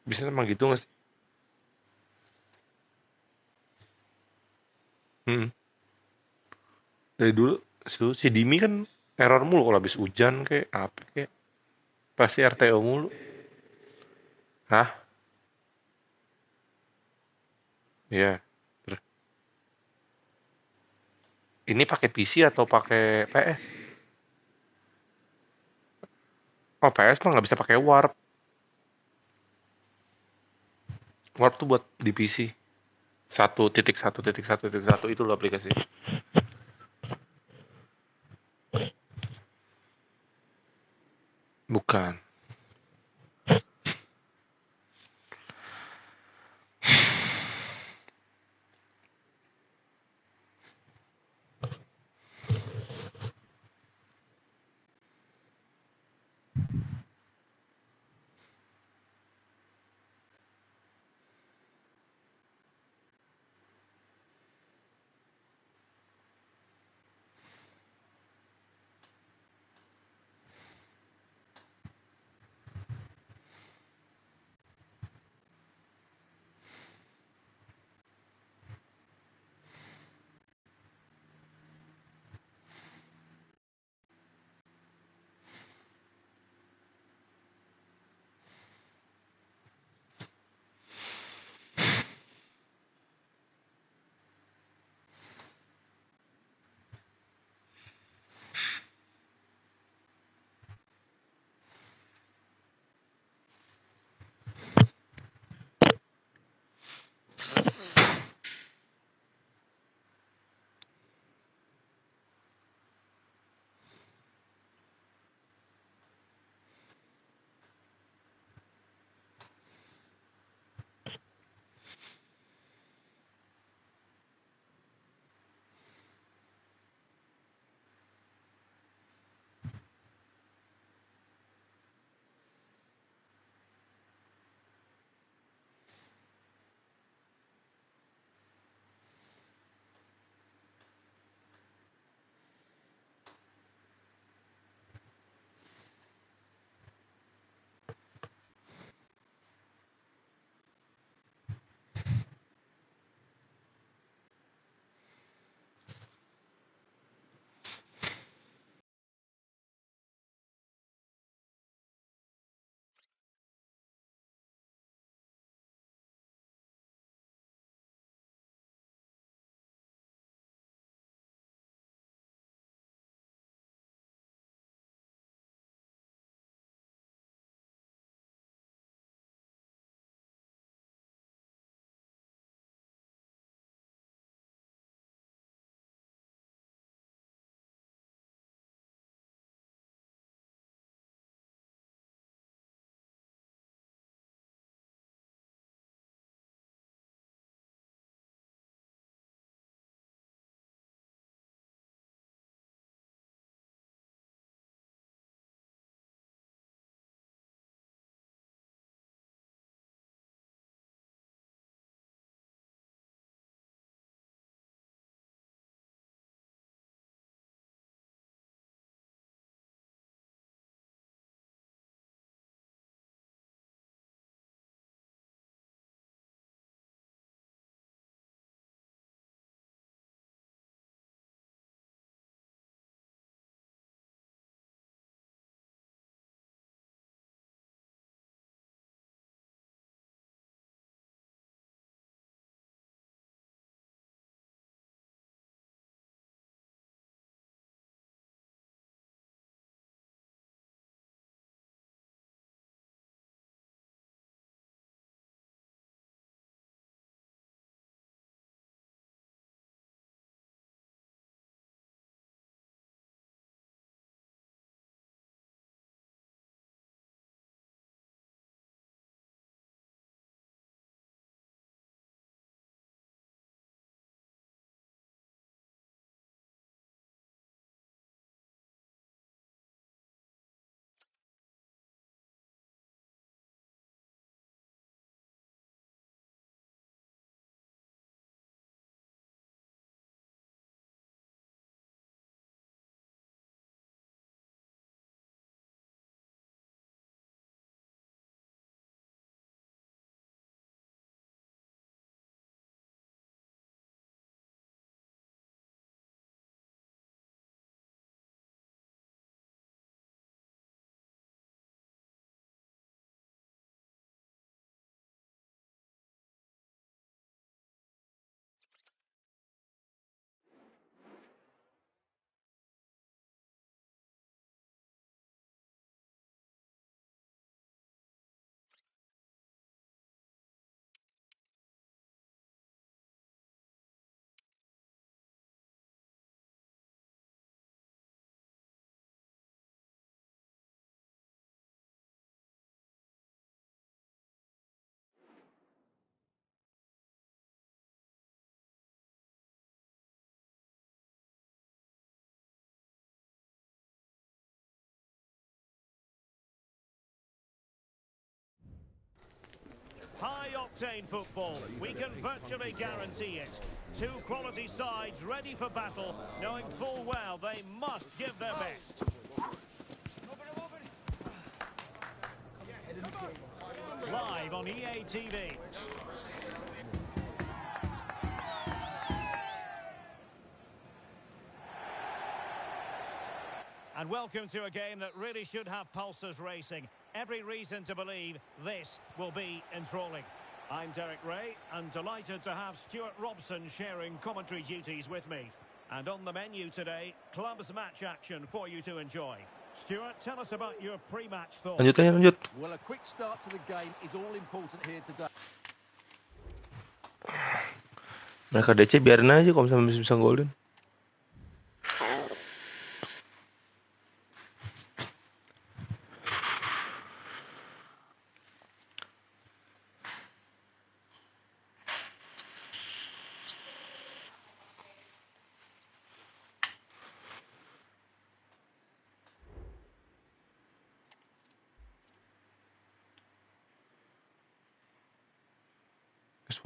Bisa emang gitu nggak sih? Hmm. Dari dulu si Dimi kan error mulu kalau habis hujan kayak apa kayak pasti RTO mulu. Hah? Iya. Terus ini pakai PC atau pakai PS? Oh, PS mah nggak bisa pakai Warp. Warp tuh buat di PC. 1.1.1.1 itu loh aplikasi. Bukan. high-octane football. We can virtually guarantee it. Two quality sides ready for battle, knowing full well they must give their best. Live on EA TV. And welcome to a game that really should have pulses racing. Every reason to believe this will be enthralling. I'm Derek Ray, and delighted to have Stuart Robson sharing commentary duties with me. And on the menu today, clubs match action for you to enjoy. Stuart, tell us about your pre-match thoughts. Lanjut. Well, a quick start to the game is all important here today. Mereka DC biarin aja kalau misalnya bisa golin.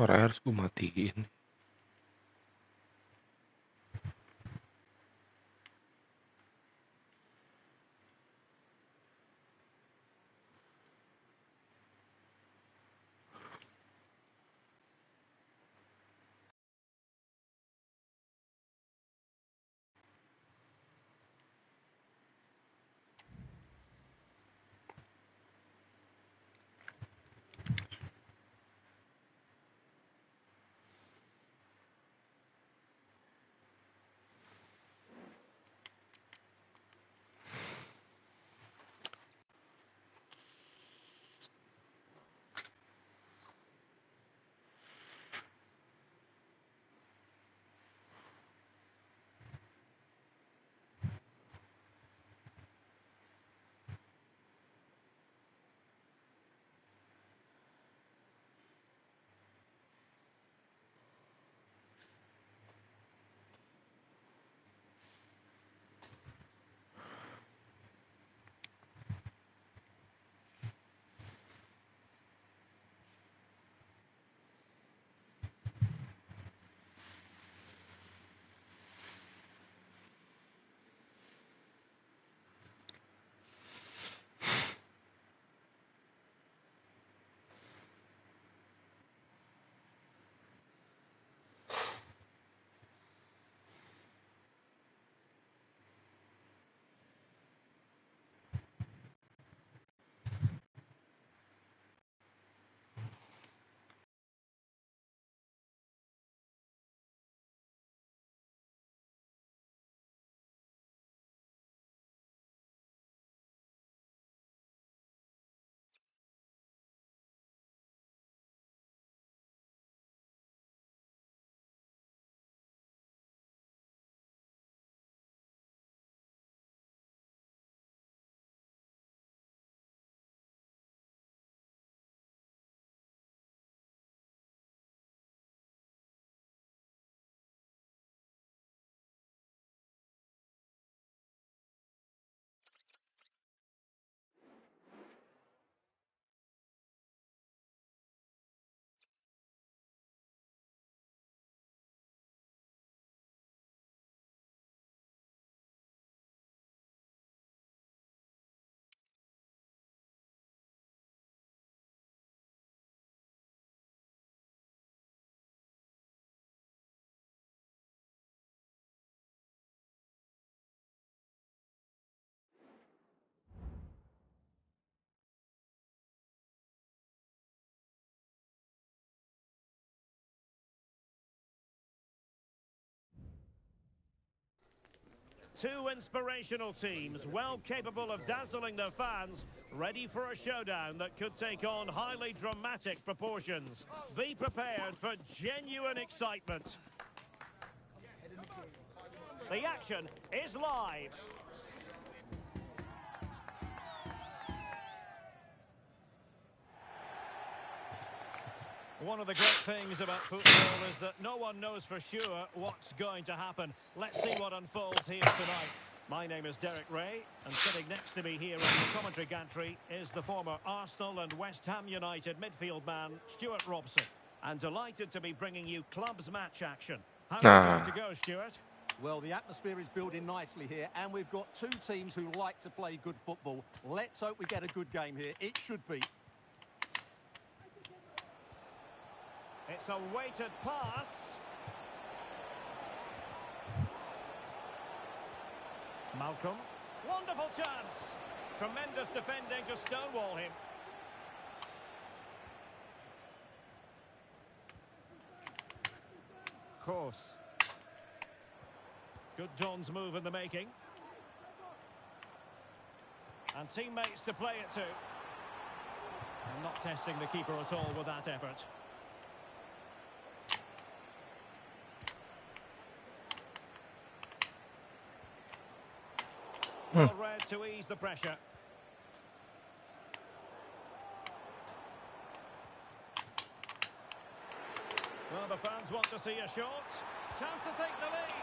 Suara air harus gue matiin. Two inspirational teams, well capable of dazzling their fans, ready for a showdown that could take on highly dramatic proportions. Be prepared for genuine excitement. The action is live. One of the great things about football is that no one knows for sure what's going to happen. Let's see what unfolds here tonight. My name is Derek Ray, and sitting next to me here in the commentary gantry is the former Arsenal and West Ham United midfield man, Stuart Robson. And delighted to be bringing you clubs match action. How's it going to go, Stuart? Well, the atmosphere is building nicely here, and we've got two teams who like to play good football. Let's hope we get a good game here. It should be. It's a weighted pass. Malcolm. Wonderful chance. Tremendous defending to stonewall him. Course. Good Don's move in the making. And teammates to play it to. And not testing the keeper at all with that effort. Well read to ease the pressure. Well, the fans want to see a shot. Chance to take the lead.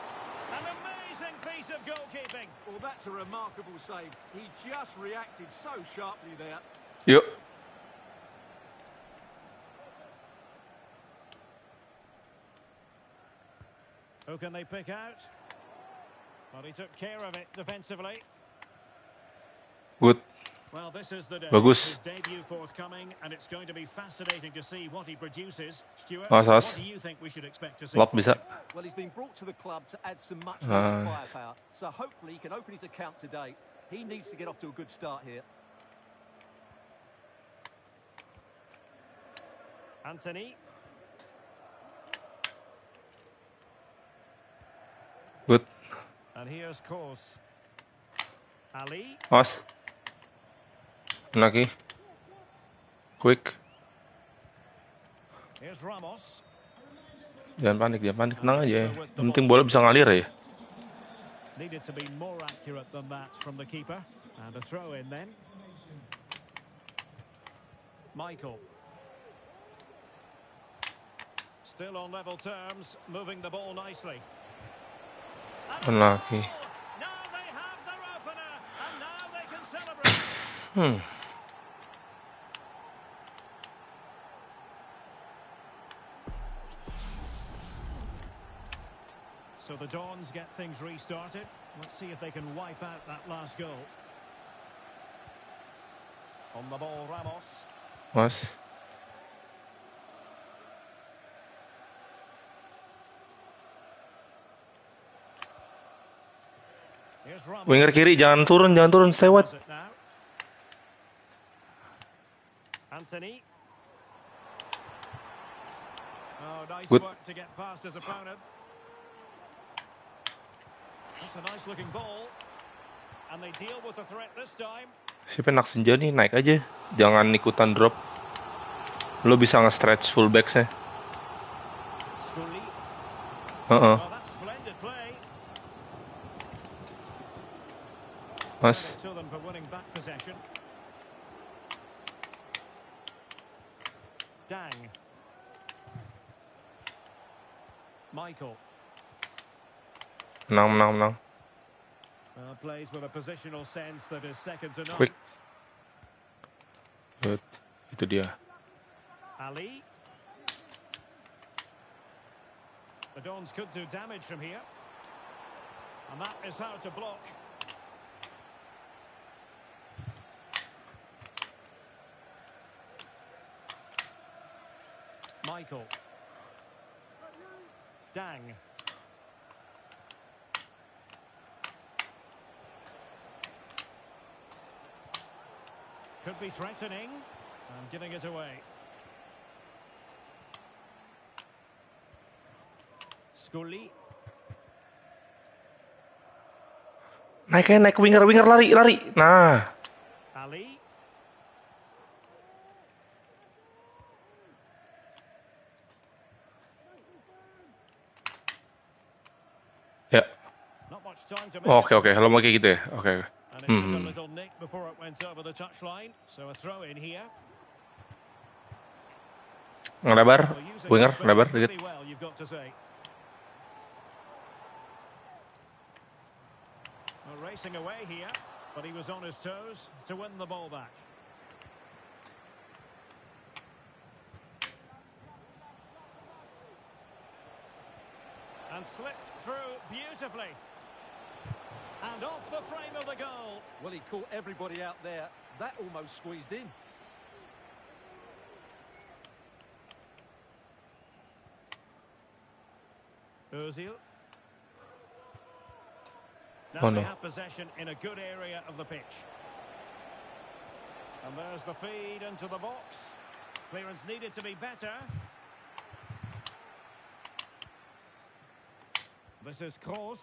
An amazing piece of goalkeeping. Well, that's a remarkable save. He just reacted so sharply there. Yuk. Who can they pick out? Well, he took care of it defensively. Good. Well, this is the day. Bagus. His debut forthcoming, and it's going to be fascinating to see what he produces. Stuart, As. what do you think we should expect to see? Lock bisa. Well, he's been brought to the club to add some much needed firepower. So hopefully he can open his account today. He needs to get off to a good start here. Anthony. Good. And here's Course. Ali. Awas. Lagi. Quick. Here's Ramos. Jangan panik, tenang aja. Yang penting bola bisa ngalir ya. Needed to be more accurate than that from the keeper. And a throw in then. Michael. Still on level terms, moving the ball nicely. Lagi. Now they have their opener, and now they can celebrate. So the Dons get things restarted. Let's see if they can wipe out that last goal. On the ball, Ramos. Mas. Here's Ramos. Winger kiri, jangan turun, stay wide. Anthony. Oh, nice Good. work to get past his opponent. That's a nice looking ball. And they deal with the threat this time. Siapa enak senja nih, naik aja. Jangan ikutan drop. Lo bisa nge-stretch fullbacks-nya. Scully. Heeh. Well, that's splendid play. Mas. Credit to them for winning back possession. Dang. Michael. Menang. Plays with a positional sense that is second to none. Quick. Good. Itu dia. Ali. The Dons could do damage from here. And that is how to block. Michael. Dang. Could be threatening and giving it away. Scully. Naik winger lari. Nah. Ali. Ya. Not much time to make Oke. Lo mau kayak gitu ya? Oke. And it took a little nick before it went over the touchline. So a throw in here. Ngelebar, Well, using winger, the ngelebar space dikit. really well, you've got to say. Well, racing away here, but he was on his toes to win the ball back. And slipped through beautifully. And off the frame of the goal. Well, he caught everybody out there. That almost squeezed in. Ozil. Now Oh they no. have possession in a good area of the pitch. And there's the feed into the box. Clearance needed to be better. This is Kroos.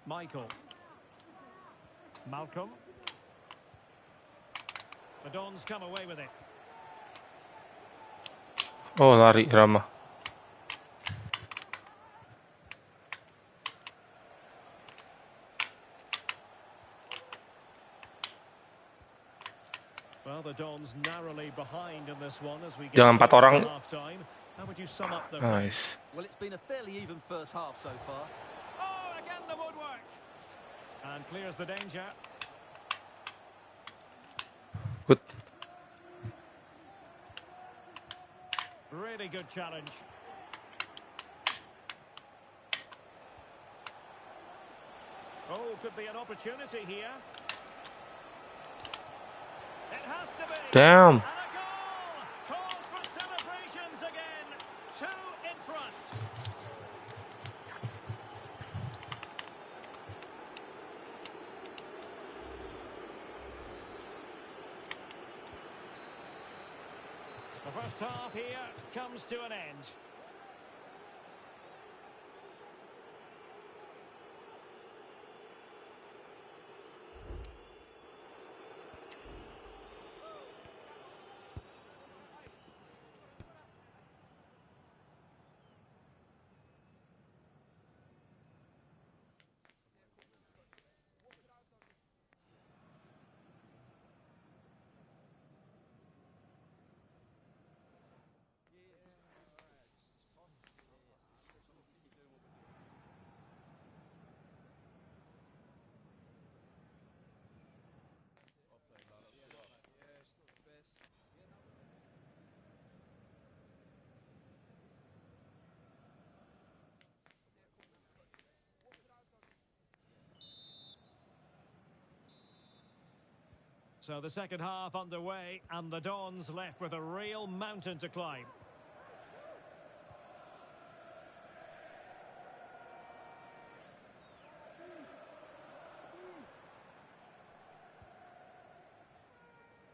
Michael. Malcolm. The Dons come away with it. Oh, lari Rama. Well, the Dons narrowly behind in this one as we get Jangan 4 close to orang. half-time. How would you sum up the Nice. Well, it's been a fairly even first half so far. Oh, again the woodwork. And clears the danger. Good. Really good challenge. Oh, could be an opportunity here. It has to be. Damn. And a goal! Calls for celebrations again. 2 in front. The first half here comes to an end. So the second half underway, and the Dons left with a real mountain to climb.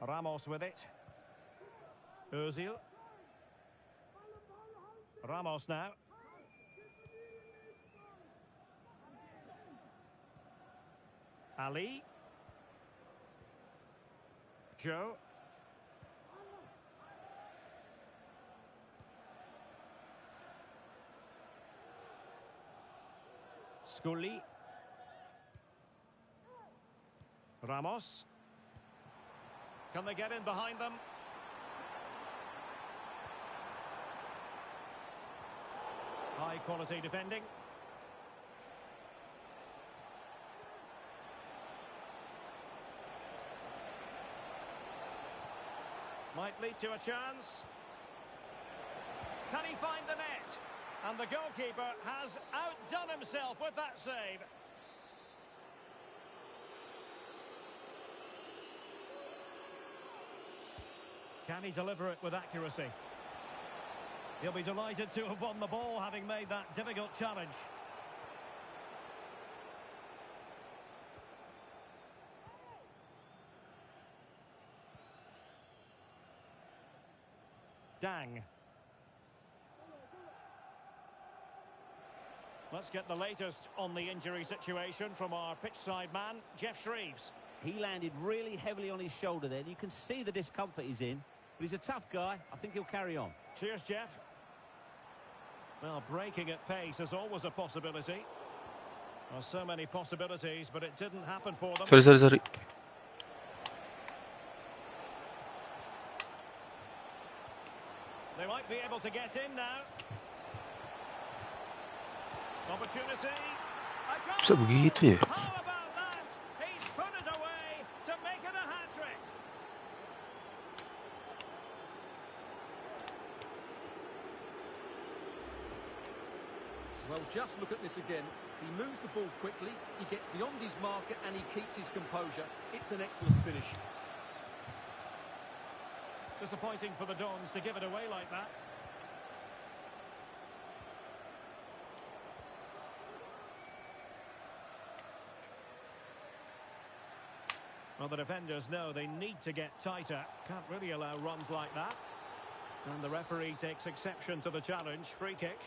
Ramos with it. Ozil. Ramos now. Ali. Joe. Scully. Ramos. Can they get in behind them? High quality defending. Might lead to a chance. Can he find the net? And the goalkeeper has outdone himself with that save. Can he deliver it with accuracy? He'll be delighted to have won the ball, having made that difficult challenge. Dang. Let's get the latest on the injury situation from our pitchside man, Jeff Shreves. He landed really heavily on his shoulder there. You can see the discomfort he's in. But he's a tough guy. I think he'll carry on. Cheers, Jeff. Well, breaking at pace is always a possibility. Well, so many possibilities, but it didn't happen for them. Sorry. They might be able to get in now. Opportunity. A Bisa goal! begitu ya? How about that? He's put it away to make it a hat-trick. Well, just look at this again. He moves the ball quickly, he gets beyond his marker and he keeps his composure. It's an excellent finish. Disappointing for the Dons to give it away like that. Well, the defenders know they need to get tighter. Can't really allow runs like that. And the referee takes exception to the challenge. Free kick.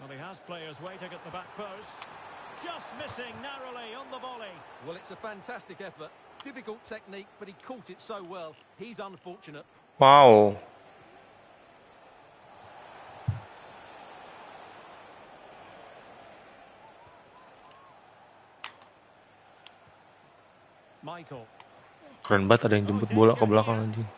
Well, he has players waiting at the back post. Just missing narrowly on the volley. Well, it's a fantastic effort. Difficult technique, but he caught it so well. He's unfortunate. Wow. Michael. Keren banget ada yang jemput bola ke belakang anjing.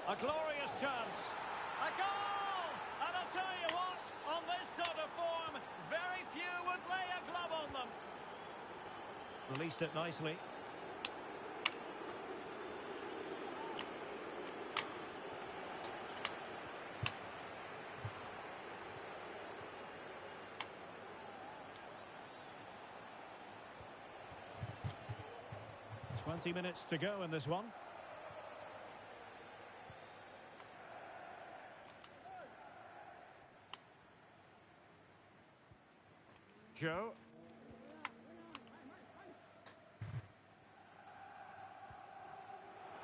A glorious chance. A goal! And I'll tell you what, on this sort of form, very few would lay a glove on them. Released it nicely. Twenty minutes to go in this one. Joe.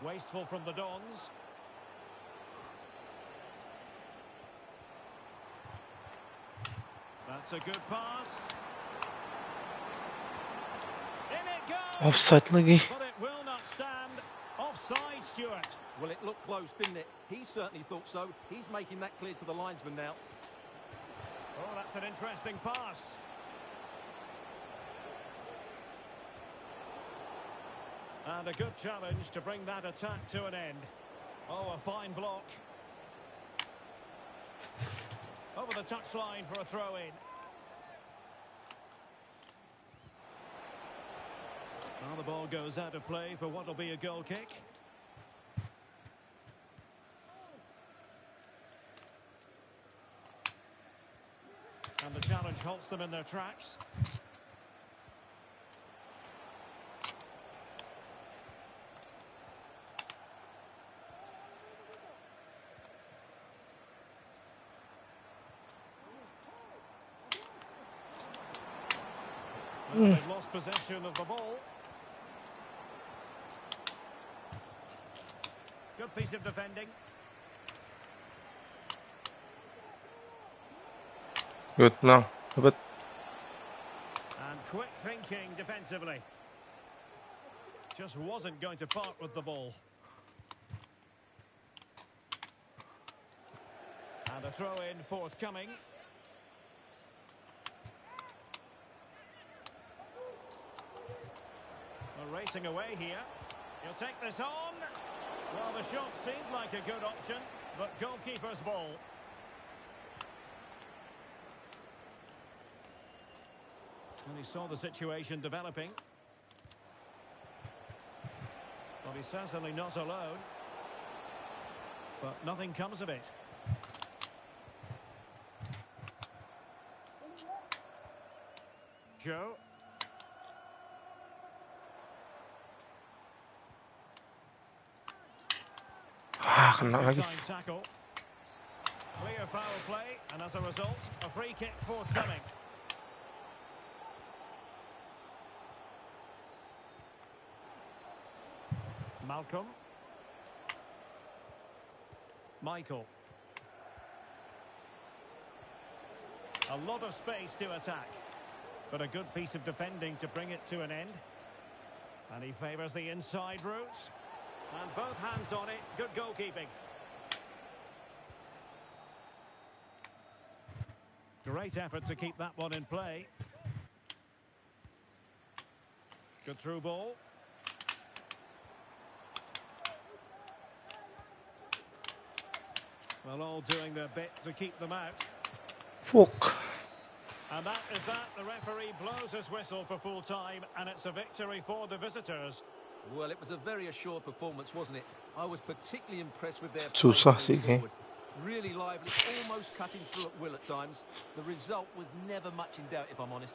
Wasteful from the Dons. That's a good pass. In it goes. Offside lagi. But it will not stand. Offside, Stuart. Well, it looked close, didn't it? He certainly thought so. He's making that clear to the linesman now. Oh, that's an interesting pass. And a good challenge to bring that attack to an end. Oh, a fine block. Over the touchline for a throw-in. Now the ball goes out of play for what will be a goal kick. And the challenge halts them in their tracks. Well, they've lost possession of the ball. Good piece of defending. Good now. Dapat. And quick thinking defensively. Just wasn't going to part with the ball. And a throw-in forthcoming. We're racing away here. He'll take this on. Well, the shot seemed like a good option, but goalkeeper's ball. And he saw the situation developing. Well, he's certainly not alone. But nothing comes of it. Joe. Kena lagi. Time tackle. Clear foul play, and as a result, a free kick forthcoming. Malcolm. Michael. A lot of space to attack, but a good piece of defending to bring it to an end. And he favours the inside route. And both hands on it. Good goalkeeping. Great effort to keep that one in play. Good through ball. Well, all doing their bit to keep them out. Fuck. And that is that. The referee blows his whistle for full time, and it's a victory for the visitors. Well, it was a very assured performance, wasn't it? I was particularly impressed with their play Susah going sih. forward. Really lively, almost cutting through at will at times. The result was never much in doubt, if I'm honest.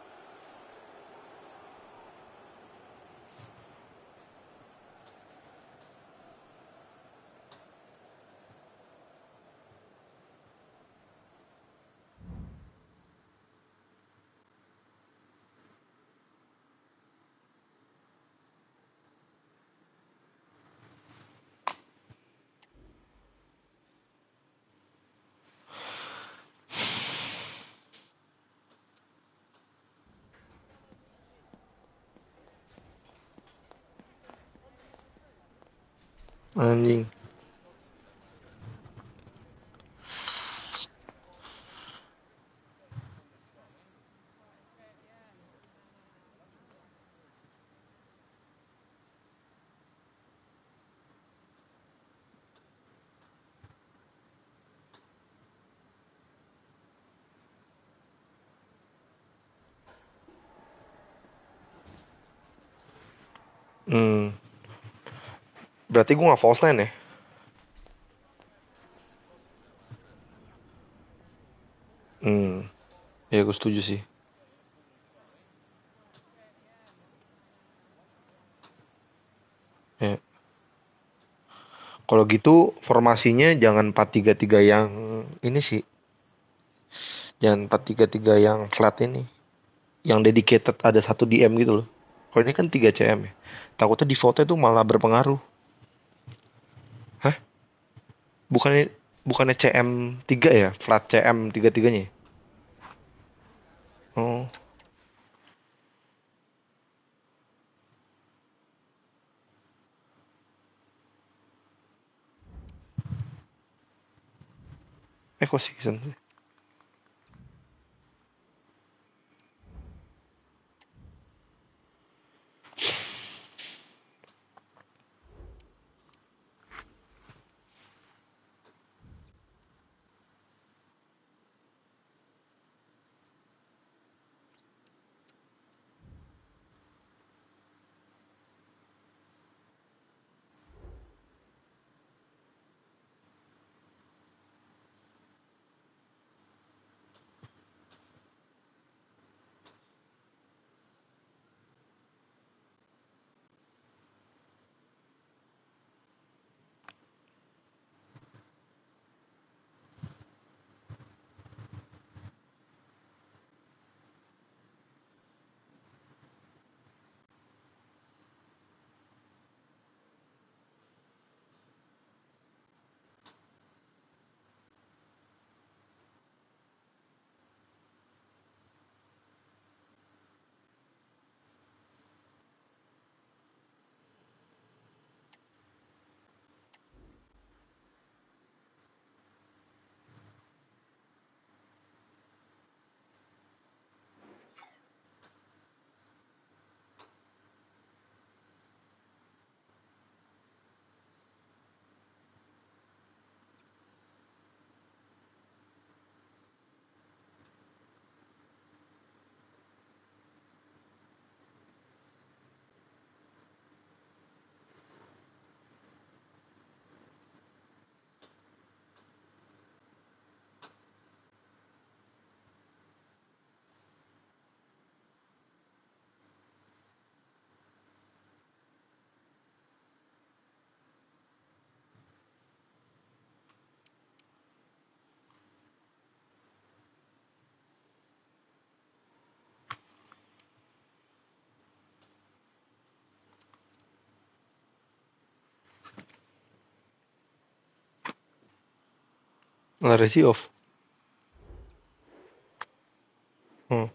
Anjing. Hmm. Berarti gue gak false nine ya? Hmm. Ya gue setuju sih. Ya. Kalau gitu formasinya jangan 4-3-3 yang ini sih. Jangan 4-3-3 yang flat ini. Yang dedicated ada satu DM gitu loh. Kalau ini kan 3 CM ya. Takutnya di foto itu malah berpengaruh. Hah? Bukannya bukannya CM 3 ya? Flat CM 3-3-nya ya? Oh, kok season sih? Lari sih off. Hmm.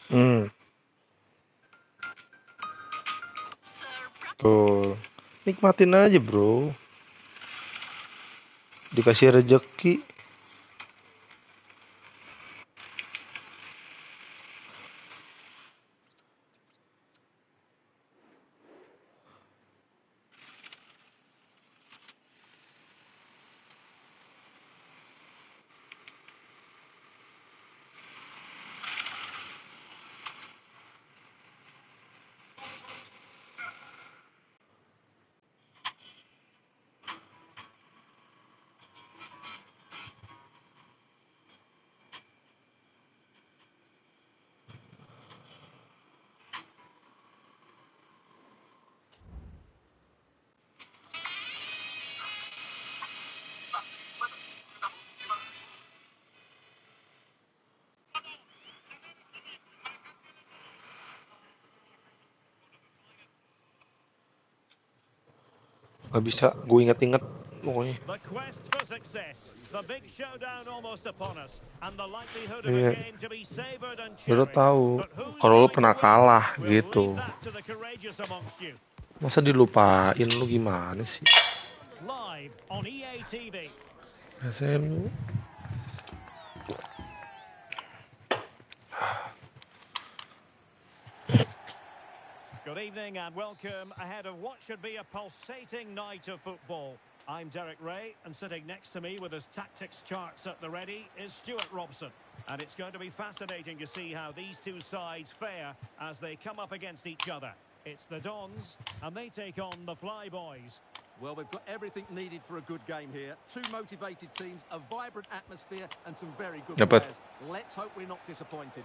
Hmm, tuh. Nikmatin aja, bro. Dikasih rejeki. Gak bisa gue inget-inget pokoknya. The quest for success, the big showdown almost upon us, and the likelihood of a Iya, game to be savored and lu udah cherished. tahu But who's kalau lu going to pernah win? kalah We'll leave gitu. that to the courageous amongst you. Masa dilupain, lu gimana sih? Live on EA TV. Biasanya lu Good evening and welcome ahead of what should be a pulsating night of football. I'm Derek Ray, and sitting next to me with his tactics charts at the ready is Stuart Robson. And it's going to be fascinating to see how these two sides fare as they come up against each other. It's the Dons, and they take on the Flyboys. Well, we've got everything needed for a good game here. Two motivated teams, a vibrant atmosphere, and some very good dapat. players. Let's hope we're not disappointed.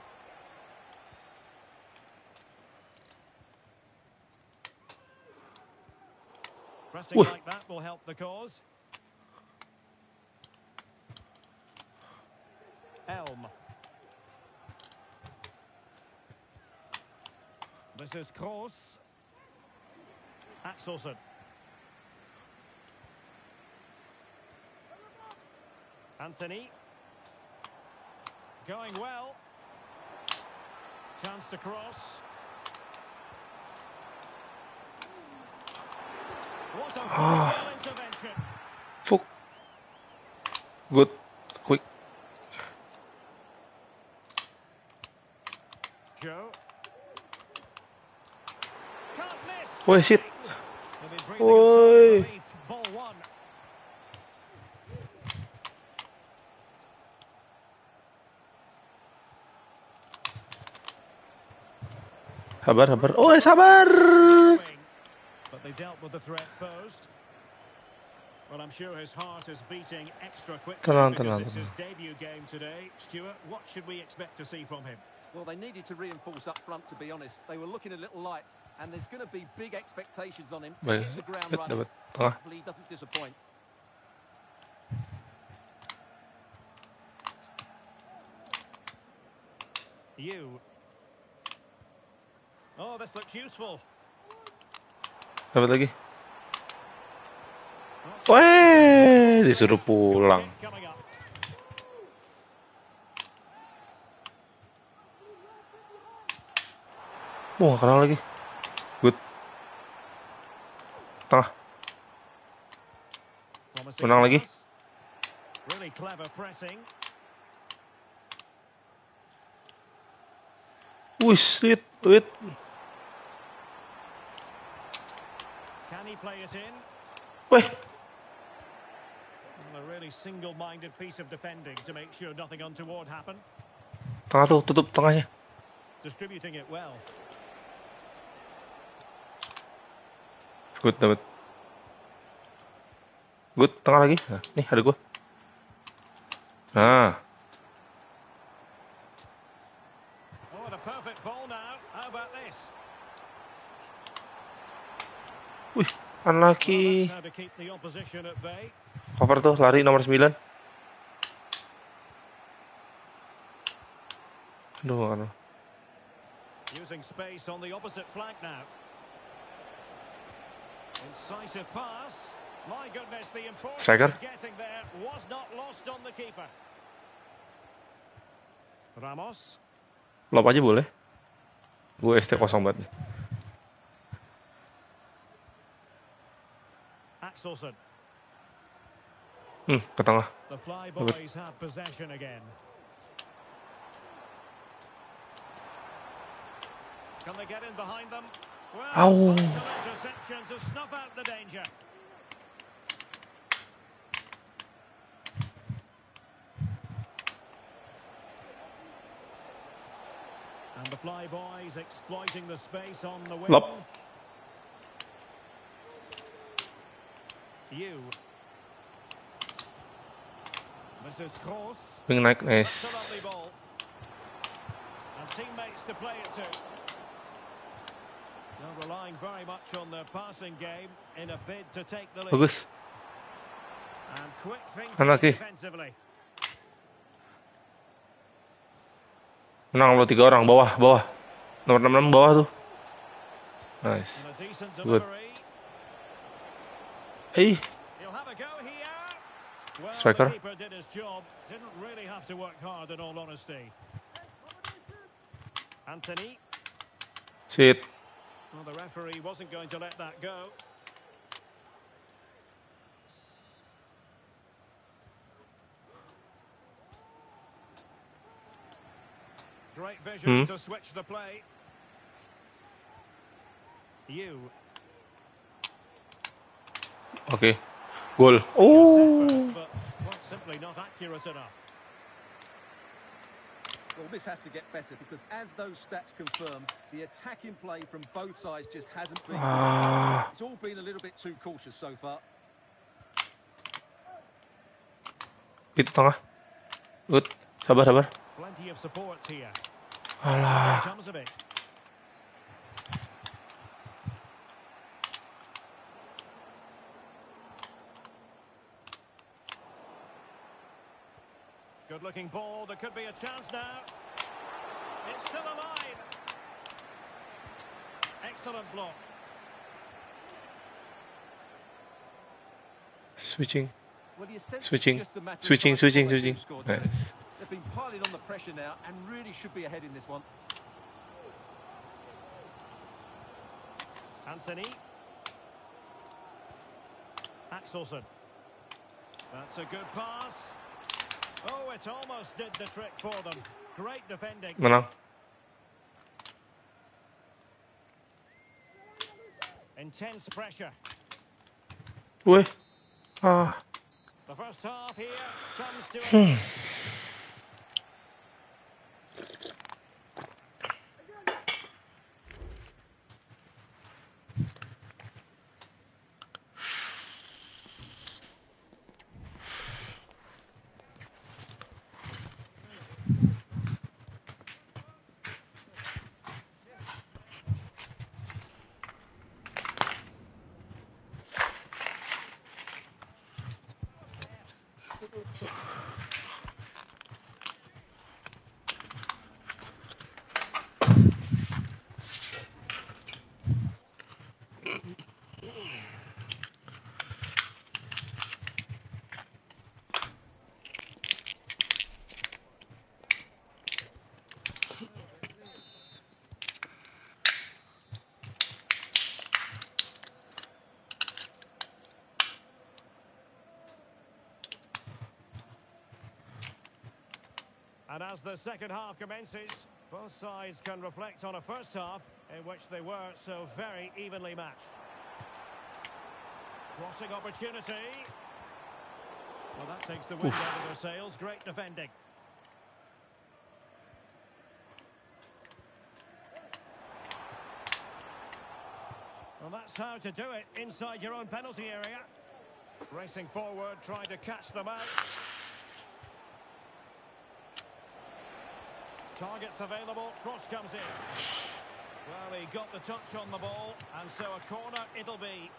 Pressing Wih. like that will help the cause. Elm. This is Kroos. Axelson. Anthony. Going well. Chance to cross. What a vital intervention. Fuck. Good. Quick. Joe. Can't miss. Woi, shit. They'll be breathing a sigh of Woi. relief. Ball one. Sabar, sabar. Oh, sabar. But they dealt with the threat posed. Well, I'm sure his heart is beating extra quickly Tenang, because tenang, it's his tenang. debut game today. Stuart, what should we expect to see from him? Well, they needed to reinforce up front, to be honest. They were looking a little light, and there's going to be big expectations on him to Baik, hit the ground dapat running. tengah. Hopefully he doesn't disappoint. You. Oh, this looks useful. Dapat lagi. Not Weh, too disuruh good pulang. kick coming up. Gak kenal lagi. Good. Tengah. Promising Menang lagi. pass. Really clever pressing. Wih, shit. Wait. Can he play it in? Weh. A really single-minded piece of defending to make sure nothing untoward happened. Tengah tuh, tutup tengahnya. Distributing it well. Good, dapat. Good, tengah lagi. Nah, nih ada gua. Nah, Oh, and a perfect ball now. How about this? wih, Well, unlucky. that's how to keep the opposition at bay. Cover tuh, lari nomor 9. Aduh, gak kenal. Using space on the opposite flank now. Incisive pass. My goodness, the importance Striker. of getting there was not lost on the keeper. Ramos. Lob aja boleh. Gue ST kosong banget. Axelson. Ke tengah. The Flyboys have possession again. Can they get in behind them? Well, vital interception to snuff out the danger. And the Flyboys exploiting the space on the wing. Lop. This is Kroos. Wing naik, That's nice. a lovely ball. And teammates to play it to. They're relying very much on their passing game in a bid to take the lead. Bagus. And quick thinking Lagi. defensively. Menang lo 3 orang, bawah. Nomor 66 bawah tuh. Nice. And a decent Good. delivery. Eh, He'll have a go here. Well, Striker. the keeper did his job. Didn't really have to work hard in all honesty. Anthony. shit. Well, the referee wasn't going to let that go. Great vision to switch the play. Oke. Gol. Oh. But simply not accurate enough. Well, this has to get better because as those stats confirm, the attacking play from both sides just hasn't been good. It's all been a little bit too cautious so far. Itu tengah. Good. Sabar. Plenty of support here. Alah. Comes of it. Good-looking ball. There could be a chance now. It's still alive. Excellent block. Switching. Well, you sense Switching. it's just a matter of Switching. time before they do Nice. score, don't they? They've been piling on the pressure now and really should be ahead in this one. Anthony. Axelson. That's a good pass. Oh, it almost did the trick for them. Great defending. Menang. Intense pressure. Weh. Ah. The first half here comes to an end. And as the second half commences, both sides can reflect on a first half in which they were so very evenly matched. Crossing opportunity. Well, that takes the wind out of their sails. Great defending. Well, that's how to do it inside your own penalty area. Racing forward, trying to catch them out. Targets available, cross comes in. Well, he got the touch on the ball, and so a corner it'll be.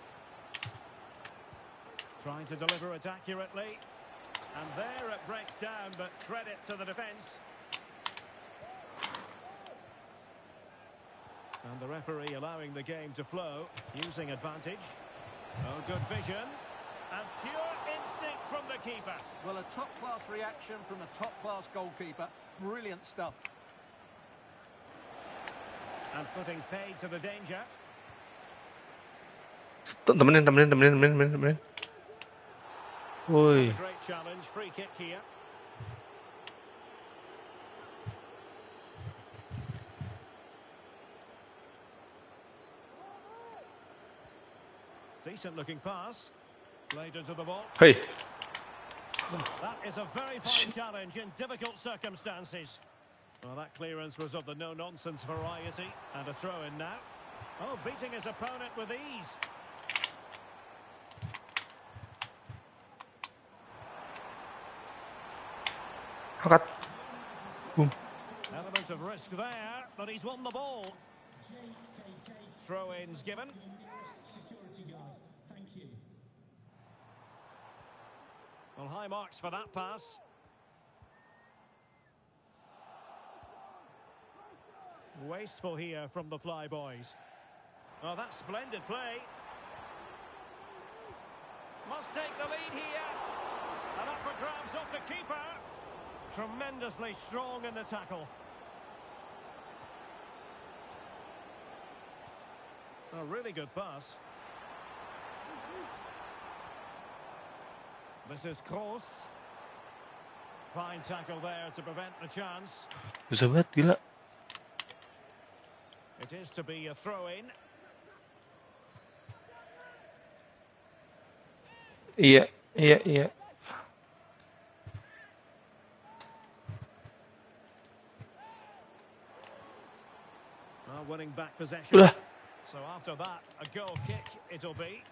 Trying to deliver it accurately. And there it breaks down, but credit to the defence. And the referee allowing the game to flow, using advantage. Oh, good vision. And pure instinct from the keeper. Well, a top-class reaction from a top-class goalkeeper. Brilliant stuff. And putting paid to the danger. Temenin. Not a Woi. great challenge. Free kick here. Decent looking pass. Played into the box. Hey. That is a very fine challenge in difficult circumstances. Well, that clearance was of the no-nonsense variety. And a throw-in now. Oh, beating his opponent with ease. Angkat. Boom. Element of risk there, but he's won the ball. Throw-ins given. Well, high marks for that pass. Wasteful here from the Flyboys. Oh, that's splendid play. Must take the lead here. And up for grabs off the keeper. Tremendously strong in the tackle. A really good pass. This is Kroos. Fine tackle there to prevent the chance. Bisa banget, gila. It is to be a throw-in. Iya. Winning back possession. Udah. So after that, a goal kick it'll be.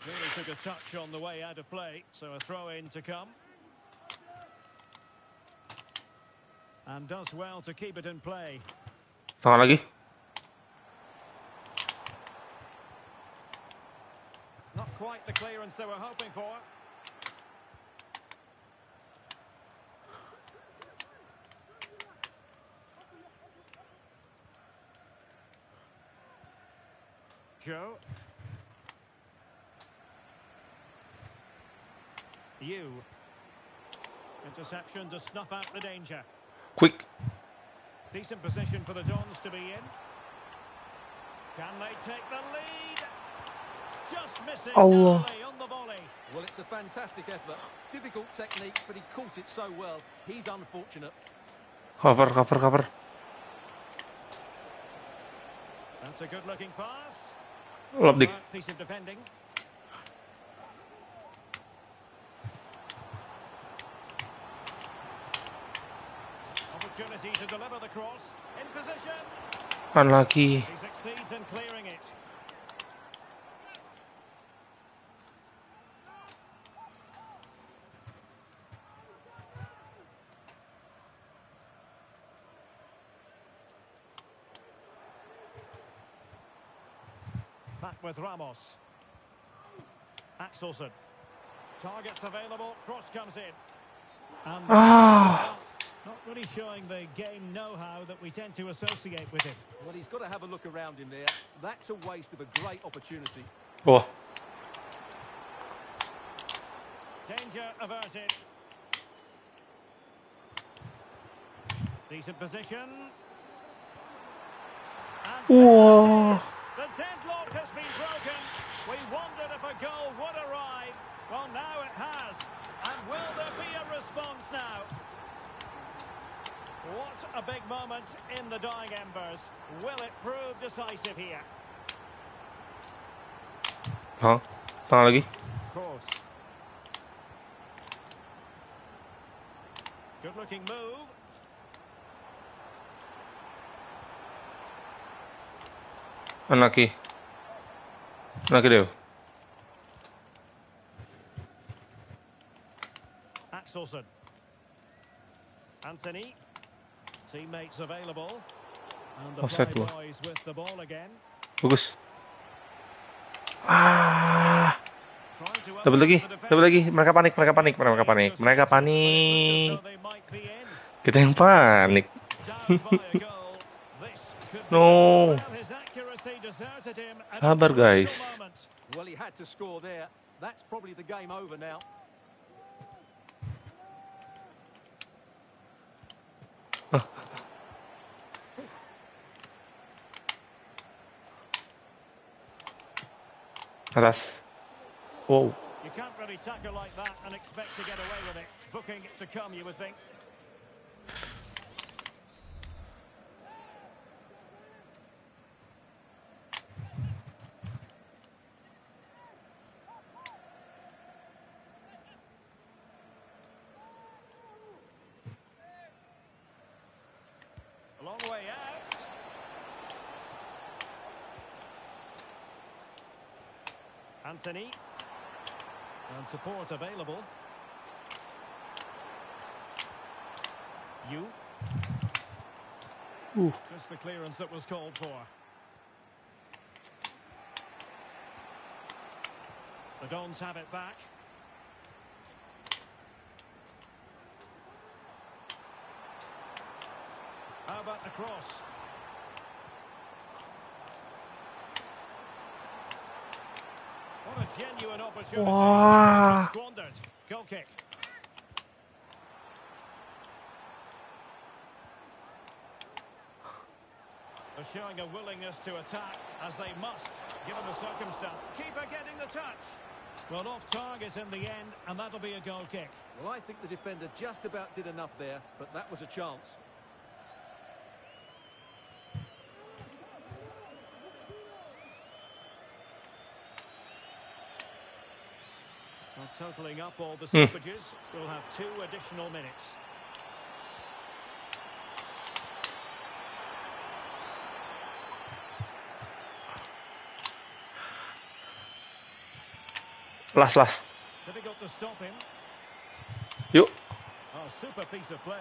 Really took a touch on the way out of play, so a throw-in to come. And does well to keep it in play. Tangan lagi. Not quite the clearance they were hoping for. Joe. Interception to snuff out the danger. Quick. Decent position for the Dons to be in. Can they take the lead? Just missing Allah. narrowly on the volley. Well, it's a fantastic effort. Difficult technique, but he caught it so well. He's unfortunate. Cover. That's a good-looking pass. Lop dik. Piece of defending. Opportunity to deliver the cross. In position. Kan lagi. He succeeds in clearing it. Back with Ramos. Axelson. Targets available. Cross comes in. And not really showing the game know-how that we tend to associate with him. Well, he's got to have a look around him there. That's a waste of a great opportunity. Wah. Danger averted. Decent position. And Wah. the deadlock has been broken. We wondered if a goal would arrive. Well, now it has. And will there be a response now? What a big moment in the dying embers. Will it prove decisive here? Hah? Tangan lagi. Cross. Good-looking move. Anaki deh. Axelson. Anthony. Teammates available. And the Offside gua. Flyboys with the ball again. Bagus. Trying to Dapat lagi. open the Dapat lagi. defense. Mereka panik. But it looked as though they might be in. Kita yang panik. Down by a goal. This could be No. well, his accuracy deserted him at a Sabar, guys. crucial moment. Well, he had to score there. That's probably the game over now. Atas. Wow. You can't really tackle like that and expect to get away with it. Booking to come, you would think. A long way out. Anthony. And support available. Just the clearance that was called for. The Dons have it back. How about the cross? What a genuine opportunity. Wah. Squandered. Goal kick. They're showing a willingness to attack, as they must, given the circumstance. Keeper getting the touch. Well, off target in the end, and that'll be a goal kick. Well, I think the defender just about did enough there, but that was a chance. Well, totalling up all the stoppages, we'll have 2 additional minutes. Las. Difficult to stop him. Yuk. Oh, super piece of play.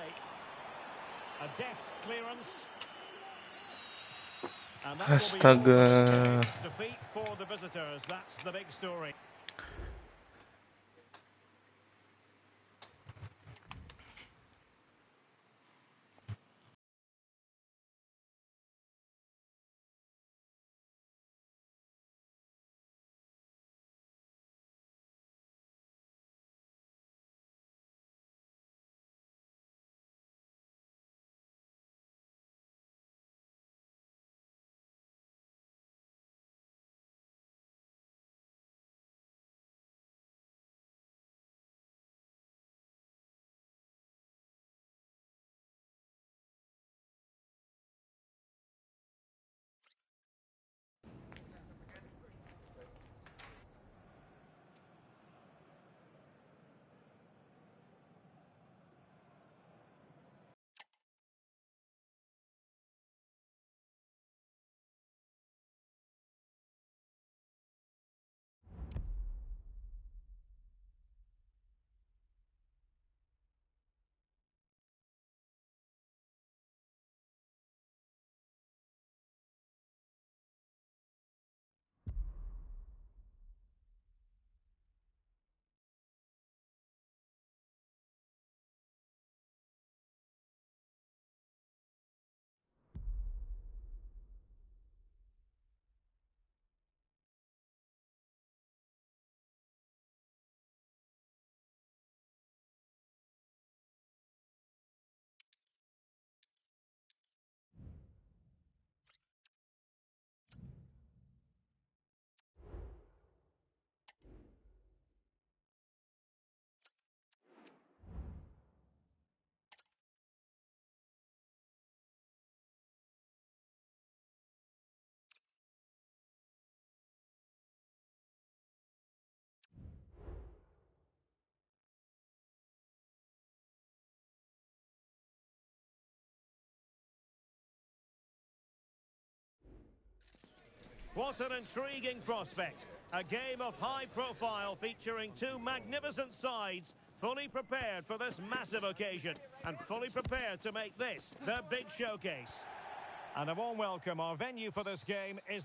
A deft clearance. And that will be all for this game. Astaga. Defeat for the visitors. That's the big story. What an intriguing prospect. A game of high profile featuring 2 magnificent sides, fully prepared for this massive occasion and fully prepared to make this their big showcase. And a warm welcome. Our venue for this game is the